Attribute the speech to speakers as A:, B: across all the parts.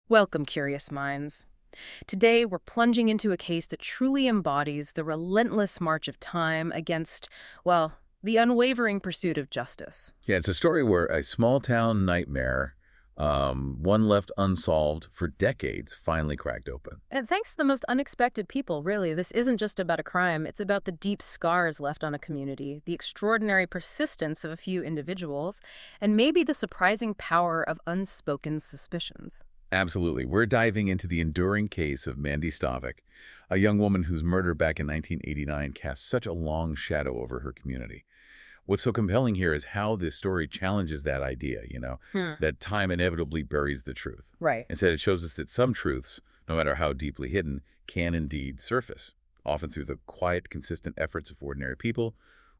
A: Welcome, curious minds. Today, we're plunging into a case that truly embodies the relentless march of time against, well, the unwavering pursuit of justice.
B: Yeah, it's a story where a small-town nightmare, one left unsolved for decades, finally cracked open.
A: And thanks to the most unexpected people, really, this isn't just about a crime, it's about the deep scars left on a community, the extraordinary persistence of a few individuals, and maybe the surprising power of unspoken suspicions.
B: Absolutely. We're diving into the enduring case of Mandy Stavik, a young woman whose murder back in 1989 cast such a long shadow over her community. What's so compelling here is how this story challenges that idea, that time inevitably buries the truth.
A: Right.
B: Instead, it shows us that some truths, no matter how deeply hidden, can indeed surface, often through the quiet, consistent efforts of ordinary people.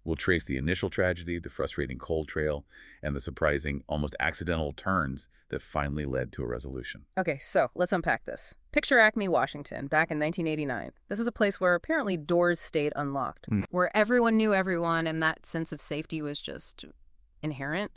B: We'll trace the initial tragedy, the frustrating cold trail, and the surprising, almost accidental turns that finally led to a resolution.
A: Okay, so let's unpack this. Picture Acme, Washington, back in 1989. This was a place where apparently doors stayed unlocked, where everyone knew everyone and that sense of safety was just inherent.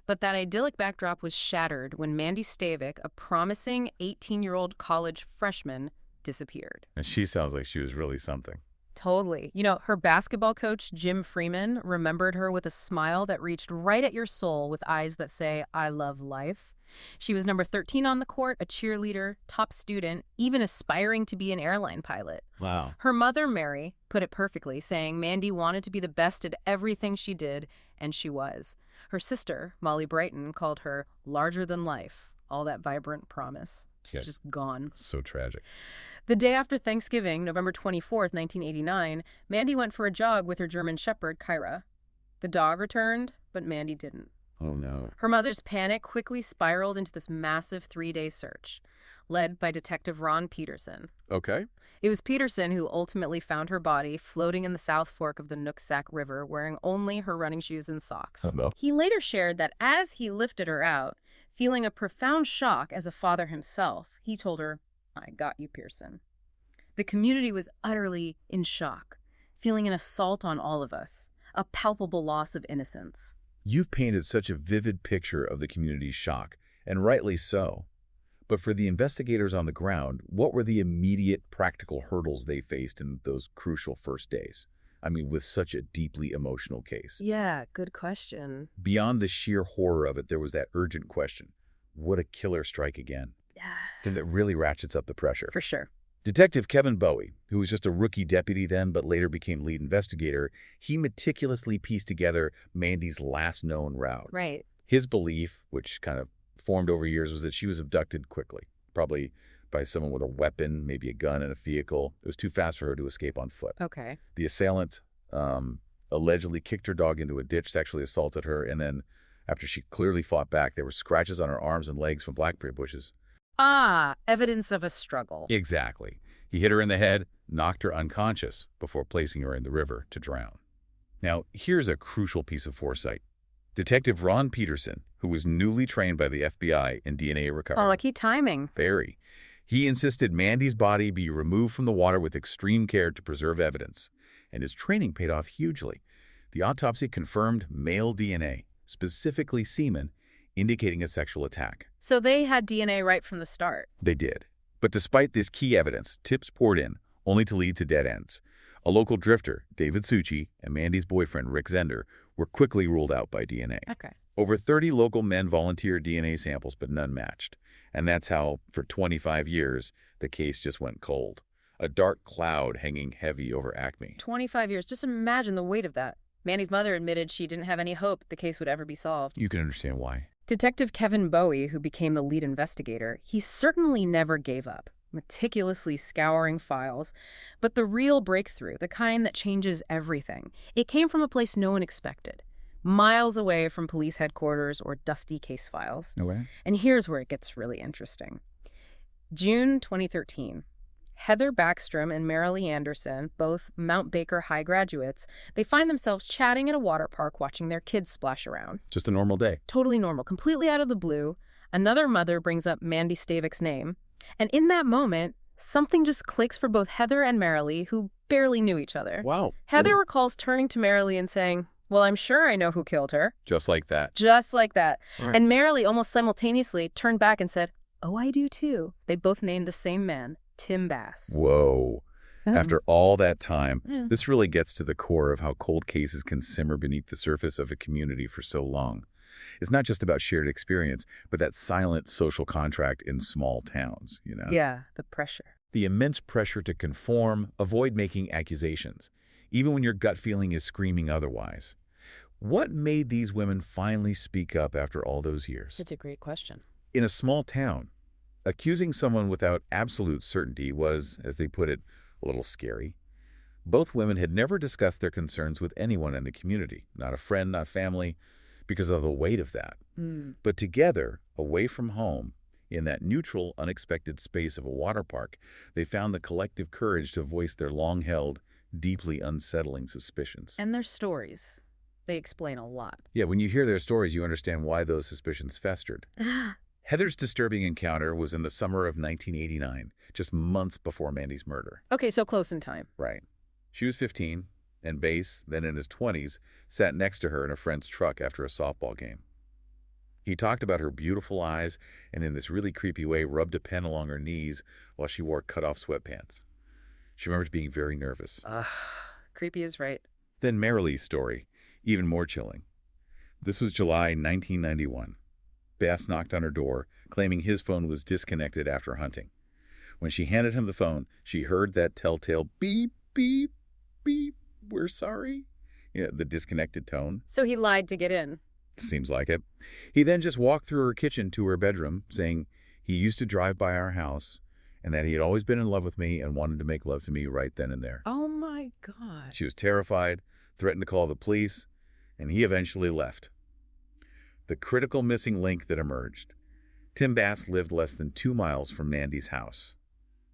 A: But that idyllic backdrop was shattered when Mandy Stavik, a promising 18-year-old college freshman, disappeared.
B: And she sounds like she was really something.
A: Totally. Her basketball coach, Jim Freeman, remembered her with a smile that reached right at your soul with eyes that say, "I love life." She was number 13 on the court, a cheerleader, top student, even aspiring to be an airline pilot.
B: Wow.
A: Her mother, Mary, put it perfectly, saying Mandy wanted to be the best at everything she did, and she was. Her sister, Molly Brighton, called her larger than life, all that vibrant promise. She's just gone.
B: So tragic.
A: The day after Thanksgiving, November 24th, 1989, Mandy went for a jog with her German shepherd, Kyra. The dog returned, but Mandy didn't.
B: Oh, no.
A: Her mother's panic quickly spiraled into this massive 3-day search, led by Detective Ron Peterson.
B: Okay.
A: It was Peterson who ultimately found her body floating in the South Fork of the Nooksack River, wearing only her running shoes and socks.
B: Oh, no.
A: He later shared that as he lifted her out, feeling a profound shock as a father himself, he told her, "I got you, Pearson." The community was utterly in shock, feeling an assault on all of us, a palpable loss of innocence.
B: You've painted such a vivid picture of the community's shock, and rightly so. But for the investigators on the ground, what were the immediate practical hurdles they faced in those crucial first days? I mean, with such a deeply emotional case.
A: Yeah, good question.
B: Beyond the sheer horror of it, there was that urgent question. Would a killer strike again? Then that really ratchets up the pressure.
A: For sure.
B: Detective Kevin Bowie, who was just a rookie deputy then but later became lead investigator, he meticulously pieced together Mandy's last known route.
A: Right.
B: His belief, which kind of formed over years, was that she was abducted quickly, probably by someone with a weapon, maybe a gun and a vehicle. It was too fast for her to escape on foot.
A: Okay.
B: The assailant allegedly kicked her dog into a ditch, sexually assaulted her, and then after she clearly fought back, there were scratches on her arms and legs from blackberry bushes.
A: Ah, evidence of a struggle.
B: Exactly. He hit her in the head, knocked her unconscious before placing her in the river to drown. Now, here's a crucial piece of foresight. Detective Ron Peterson, who was newly trained by the FBI in DNA recovery.
A: Oh, lucky timing.
B: Very. He insisted Mandy's body be removed from the water with extreme care to preserve evidence, and his training paid off hugely. The autopsy confirmed male DNA, specifically semen, indicating a sexual attack.
A: So they had DNA right from the start.
B: They did. But despite this key evidence, tips poured in, only to lead to dead ends. A local drifter, David Succi, and Mandy's boyfriend, Rick Zender, were quickly ruled out by DNA.
A: Okay.
B: Over 30 local men volunteered DNA samples, but none matched. And that's how, for 25 years, the case just went cold. A dark cloud hanging heavy over Acme.
A: 25 years. Just imagine the weight of that. Mandy's mother admitted she didn't have any hope the case would ever be solved.
B: You can understand why.
A: Detective Kevin Bowie, who became the lead investigator, he certainly never gave up, meticulously scouring files. But the real breakthrough, the kind that changes everything, it came from a place no one expected, miles away from police headquarters or dusty case files.
B: Okay.
A: And here's where it gets really interesting. June 2013. Heather Backstrom and Marilee Anderson, both Mount Baker High graduates, they find themselves chatting at a water park watching their kids splash around.
B: Just a normal day.
A: Totally normal, completely out of the blue. Another mother brings up Mandy Stavik's name. And in that moment, something just clicks for both Heather and Marilee, who barely knew each other.
B: Wow.
A: Heather recalls turning to Marilee and saying, "Well, I'm sure I know who killed her."
B: Just like that.
A: Just like that.
B: Right.
A: And Marilee almost simultaneously turned back and said, Oh, I do too. They both named the same man, Tim Bass.
B: Whoa. After all that time,
A: Yeah.
B: this really gets to the core of how cold cases can simmer beneath the surface of a community for so long. It's not just about shared experience, but that silent social contract in small towns,
A: Yeah, the pressure.
B: The immense pressure to conform, avoid making accusations, even when your gut feeling is screaming otherwise. What made these women finally speak up after all those years?
A: It's a great question.
B: In a small town, accusing someone without absolute certainty was, as they put it, a little scary. Both women had never discussed their concerns with anyone in the community, not a friend, not family, because of the weight of that. But together, away from home, in that neutral, unexpected space of a water park, they found the collective courage to voice their long-held, deeply unsettling suspicions.
A: And their stories. They explain a lot.
B: Yeah, when you hear their stories, you understand why those suspicions festered. Heather's disturbing encounter was in the summer of 1989, just months before Mandy's murder.
A: Okay, so close in time.
B: Right. She was 15, and Bass, then in his 20s, sat next to her in a friend's truck after a softball game. He talked about her beautiful eyes and in this really creepy way rubbed a pen along her knees while she wore cut-off sweatpants. She remembers being very nervous.
A: Creepy is right.
B: Then Marilee's story, even more chilling. This was July 1991. Bass knocked on her door, claiming his phone was disconnected after hunting. When she handed him the phone, she heard that telltale beep, beep, beep, we're sorry. The disconnected tone.
A: So he lied to get in.
B: Seems like it. He then just walked through her kitchen to her bedroom, saying he used to drive by our house and that he had always been in love with me and wanted to make love to me right then and there.
A: Oh my God.
B: She was terrified, threatened to call the police, and he eventually left. The critical missing link that emerged. Tim Bass lived less than 2 miles from Mandy's house,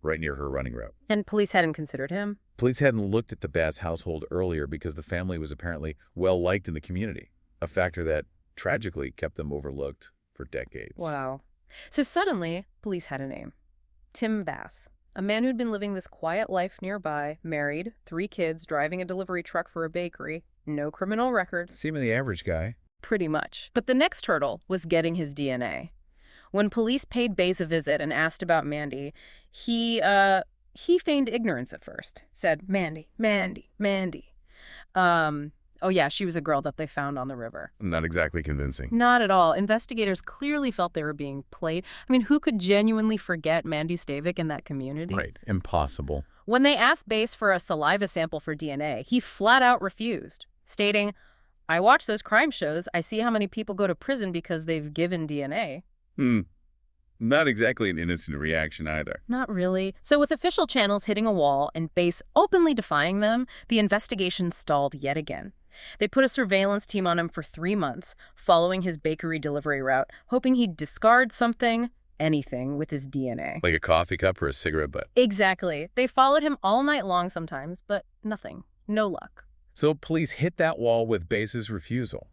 B: right near her running route.
A: And police hadn't considered him?
B: Police hadn't looked at the Bass household earlier because the family was apparently well-liked in the community, a factor that tragically kept them overlooked for decades.
A: Wow. So suddenly, police had a name. Tim Bass, a man who'd been living this quiet life nearby, married, 3 kids, driving a delivery truck for a bakery, no criminal record.
B: Seeming the average guy.
A: Pretty much. But the next hurdle was getting his DNA. When police paid Bass a visit and asked about Mandy, he feigned ignorance at first. Said, Mandy. Oh yeah, she was a girl that they found on the river.
B: Not exactly convincing.
A: Not at all. Investigators clearly felt they were being played. I mean, who could genuinely forget Mandy Stavik in that community?
B: Right. Impossible.
A: When they asked Bass for a saliva sample for DNA, he flat out refused, stating, I watch those crime shows. I see how many people go to prison because they've given DNA.
B: Not exactly an innocent reaction either.
A: Not really. So with official channels hitting a wall and Bass openly defying them, the investigation stalled yet again. They put a surveillance team on him for 3 months, following his bakery delivery route, hoping he'd discard something, anything, with his DNA.
B: Like a coffee cup or a cigarette butt.
A: Exactly. They followed him all night long sometimes, but nothing. No luck.
B: So police hit that wall with Bass's refusal.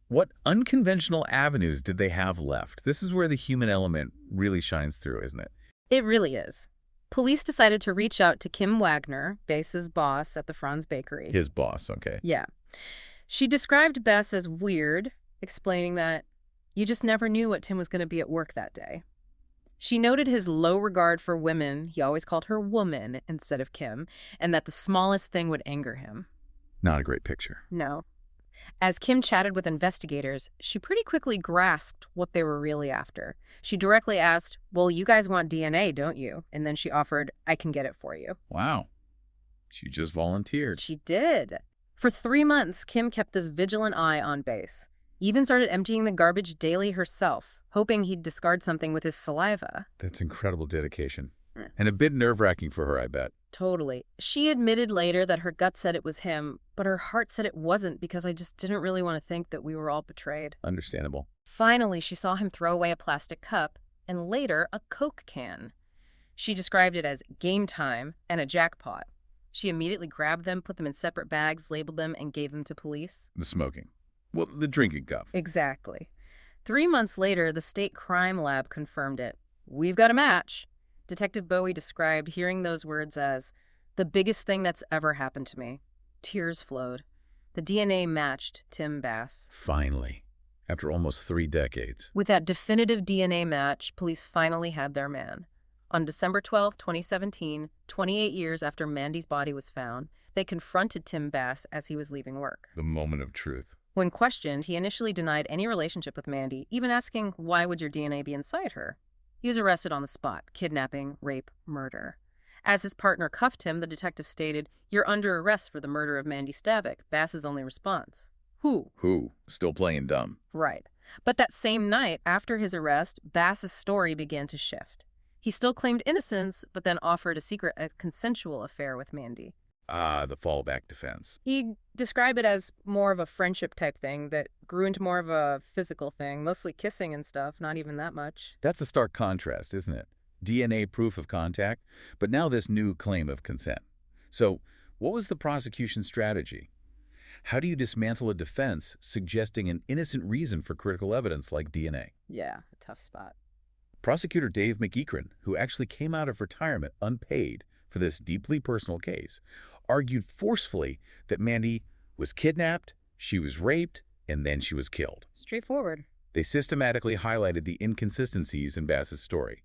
B: What unconventional avenues did they have left? This is where the human element really shines through, isn't it?
A: It really is. Police decided to reach out to Kim Wagner, Bass's boss at the Franz Bakery.
B: His boss, okay.
A: Yeah. She described Bass as weird, explaining that you just never knew what Tim was going to be at work that day. She noted his low regard for women. He always called her woman instead of Kim, and that the smallest thing would anger him.
B: Not a great picture.
A: No. As Kim chatted with investigators, she pretty quickly grasped what they were really after. She directly asked, well, you guys want DNA, don't you? And then she offered, I can get it for you.
B: Wow. She just volunteered.
A: She did. For 3 months, Kim kept this vigilant eye on Bass. Even started emptying the garbage daily herself, hoping he'd discard something with his saliva.
B: That's incredible dedication. And a bit nerve-wracking for her, I bet.
A: Totally. She admitted later that her gut said it was him, but her heart said it wasn't because I just didn't really want to think that we were all betrayed.
B: Understandable.
A: Finally, she saw him throw away a plastic cup and later a Coke can. She described it as game time and a jackpot. She immediately grabbed them, put them in separate bags, labeled them, and gave them to police.
B: The smoking. Well, the drinking cup.
A: Exactly. 3 months later, the state crime lab confirmed it. We've got a match. Detective Bowie described hearing those words as, the biggest thing that's ever happened to me. Tears flowed. The DNA matched Tim Bass.
B: Finally. after almost 3 decades.
A: With that definitive DNA match, police finally had their man. On December 12, 2017, 28 years after Mandy's body was found, they confronted Tim Bass as he was leaving work.
B: The moment of truth.
A: When questioned, he initially denied any relationship with Mandy, even asking, "Why would your DNA be inside her?" He was arrested on the spot: kidnapping, rape, murder. As his partner cuffed him, the detective stated, "You're under arrest for the murder of Mandy Stavik." Bass's only response: "Who?"
B: Who? Still playing dumb.
A: Right. But that same night, after his arrest, Bass's story began to shift. He still claimed innocence, but then offered a consensual affair with Mandy.
B: Ah, the fallback defense.
A: He described it as more of a friendship type thing that grew into more of a physical thing, mostly kissing and stuff, not even that much.
B: That's a stark contrast, isn't it? DNA proof of contact, but now this new claim of consent. So, what was the prosecution's strategy? How do you dismantle a defense suggesting an innocent reason for critical evidence like DNA?
A: Yeah, a tough spot.
B: Prosecutor Dave McEachran, who actually came out of retirement unpaid for this deeply personal case, argued forcefully that Mandy was kidnapped, she was raped, and then she was killed.
A: Straightforward.
B: They systematically highlighted the inconsistencies in Bass's story.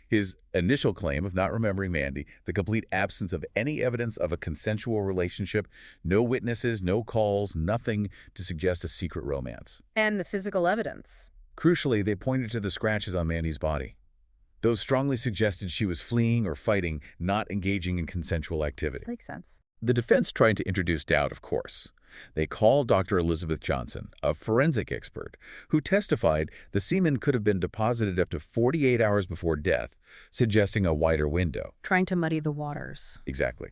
B: His initial claim of not remembering Mandy, the complete absence of any evidence of a consensual relationship, no witnesses, no calls, nothing to suggest a secret romance.
A: And the physical evidence.
B: Crucially, they pointed to the scratches on Mandy's body. Those strongly suggested she was fleeing or fighting, not engaging in consensual activity.
A: Makes sense.
B: The defense tried to introduce doubt, of course. They called Dr. Elizabeth Johnson, a forensic expert, who testified the semen could have been deposited up to 48 hours before death, suggesting a wider window.
A: Trying to muddy the waters.
B: Exactly.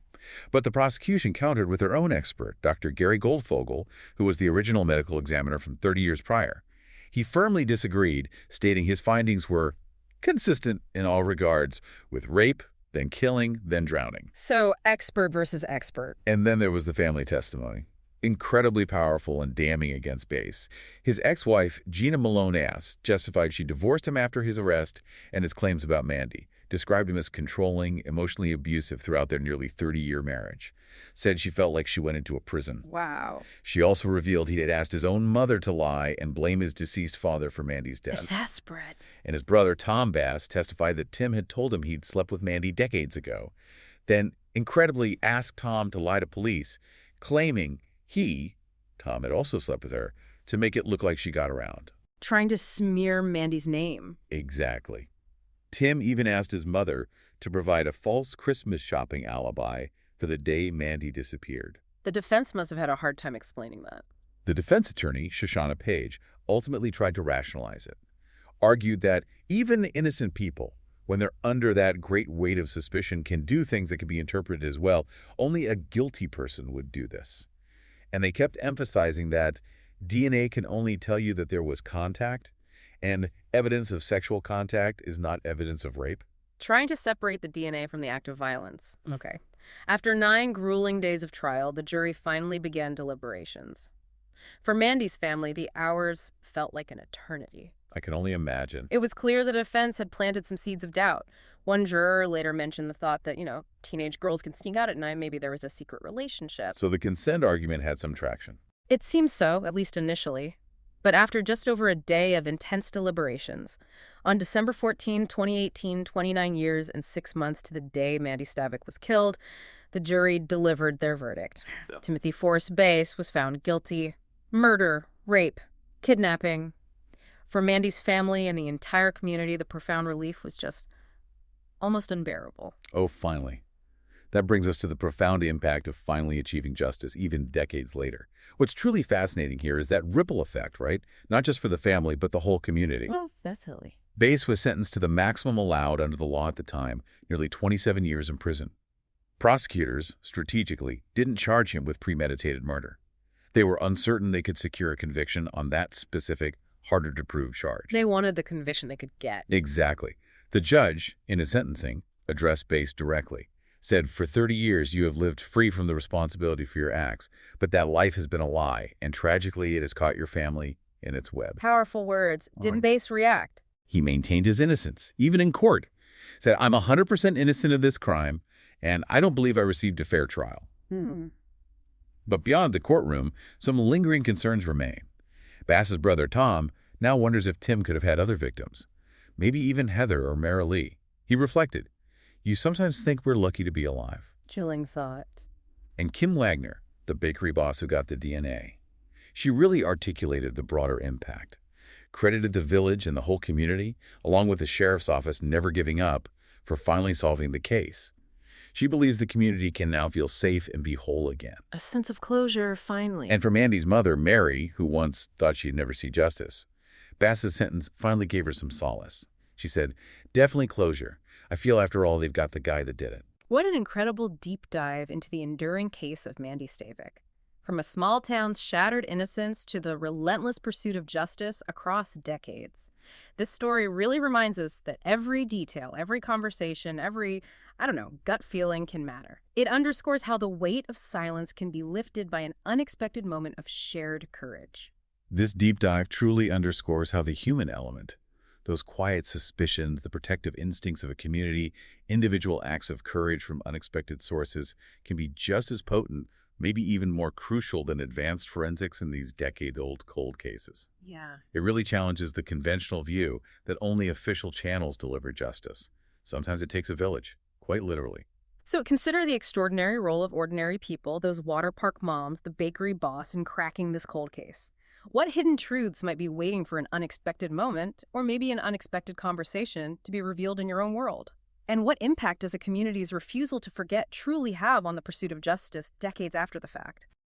B: But the prosecution countered with their own expert, Dr. Gary Goldfogel, who was the original medical examiner from 30 years prior. He firmly disagreed, stating his findings were consistent in all regards with rape, then killing, then drowning.
A: So, expert versus expert.
B: And then there was the family testimony. Incredibly powerful and damning against Bass. His ex-wife, Gina Malone-Ass, justified she divorced him after his arrest and his claims about Mandy, described him as controlling, emotionally abusive throughout their nearly 30-year marriage, said she felt like she went into a prison.
A: Wow.
B: She also revealed he had asked his own mother to lie and blame his deceased father for Mandy's death.
A: Exasperate.
B: And his brother, Tom Bass, testified that Tim had told him he'd slept with Mandy decades ago, then incredibly asked Tom to lie to police, claiming Tom had also slept with her, to make it look like she got around.
A: Trying to smear Mandy's name.
B: Exactly. Tim even asked his mother to provide a false Christmas shopping alibi for the day Mandy disappeared.
A: The defense must have had a hard time explaining that.
B: The defense attorney, Shoshana Page, ultimately tried to rationalize it, argued that even innocent people, when they're under that great weight of suspicion, can do things that can be interpreted as well. Only a guilty person would do this. And they kept emphasizing that DNA can only tell you that there was contact, and evidence of sexual contact is not evidence of rape.
A: Trying to separate the DNA from the act of violence. Okay. After 9 grueling days of trial, the jury finally began deliberations. For Mandy's family, the hours felt like an eternity.
B: I can only imagine.
A: It was clear the defense had planted some seeds of doubt. One juror later mentioned the thought that, teenage girls can sneak out at night. Maybe there was a secret relationship.
B: So the consent argument had some traction.
A: It seems so, at least initially. But after just over a day of intense deliberations, on December 14, 2018, 29 years and 6 months to the day Mandy Stavik was killed, the jury delivered their verdict. Timothy Forrest Bass was found guilty. Murder, rape, kidnapping. For Mandy's family and the entire community, the profound relief was just almost unbearable.
B: Oh, finally. That brings us to the profound impact of finally achieving justice, even decades later. What's truly fascinating here is that ripple effect, right? Not just for the family, but the whole community.
A: Well, that's silly.
B: Bass was sentenced to the maximum allowed under the law at the time, nearly 27 years in prison. Prosecutors, strategically, didn't charge him with premeditated murder. They were uncertain they could secure a conviction on that specific, harder-to-prove charge.
A: They wanted the conviction they could get.
B: Exactly. The judge, in his sentencing, addressed Bass directly. Said, "For 30 years you have lived free from the responsibility for your acts, but that life has been a lie, and tragically it has caught your family in its web."
A: Powerful words. Didn't Bass react?
B: He maintained his innocence, even in court. Said, "I'm 100% innocent of this crime, and I don't believe I received a fair trial." But beyond the courtroom, some lingering concerns remain. Bass's brother Tom now wonders if Tim could have had other victims, maybe even Heather or Mara Lee. He reflected, "You sometimes think we're lucky to be alive."
A: Chilling thought.
B: And Kim Wagner, the bakery boss who got the DNA, she really articulated the broader impact, credited the village and the whole community, along with the sheriff's office never giving up, for finally solving the case. She believes the community can now feel safe and be whole again.
A: A sense of closure, finally.
B: And for Mandy's mother, Mary, who once thought she'd never see justice, Bass's sentence finally gave her some solace. She said, "Definitely closure. I feel after all they've got the guy that did it."
A: What an incredible deep dive into the enduring case of Mandy Stavik. From a small town's shattered innocence to the relentless pursuit of justice across decades. This story really reminds us that every detail, every conversation, every, gut feeling can matter. It underscores how the weight of silence can be lifted by an unexpected moment of shared courage.
B: This deep dive truly underscores how the human element, those quiet suspicions, the protective instincts of a community, individual acts of courage from unexpected sources, can be just as potent, maybe even more crucial than advanced forensics in these decade-old cold cases.
A: Yeah.
B: It really challenges the conventional view that only official channels deliver justice. Sometimes it takes a village, quite literally.
A: So consider the extraordinary role of ordinary people, those water park moms, the bakery boss, in cracking this cold case. What hidden truths might be waiting for an unexpected moment, or maybe an unexpected conversation, to be revealed in your own world? And what impact does a community's refusal to forget truly have on the pursuit of justice decades after the fact?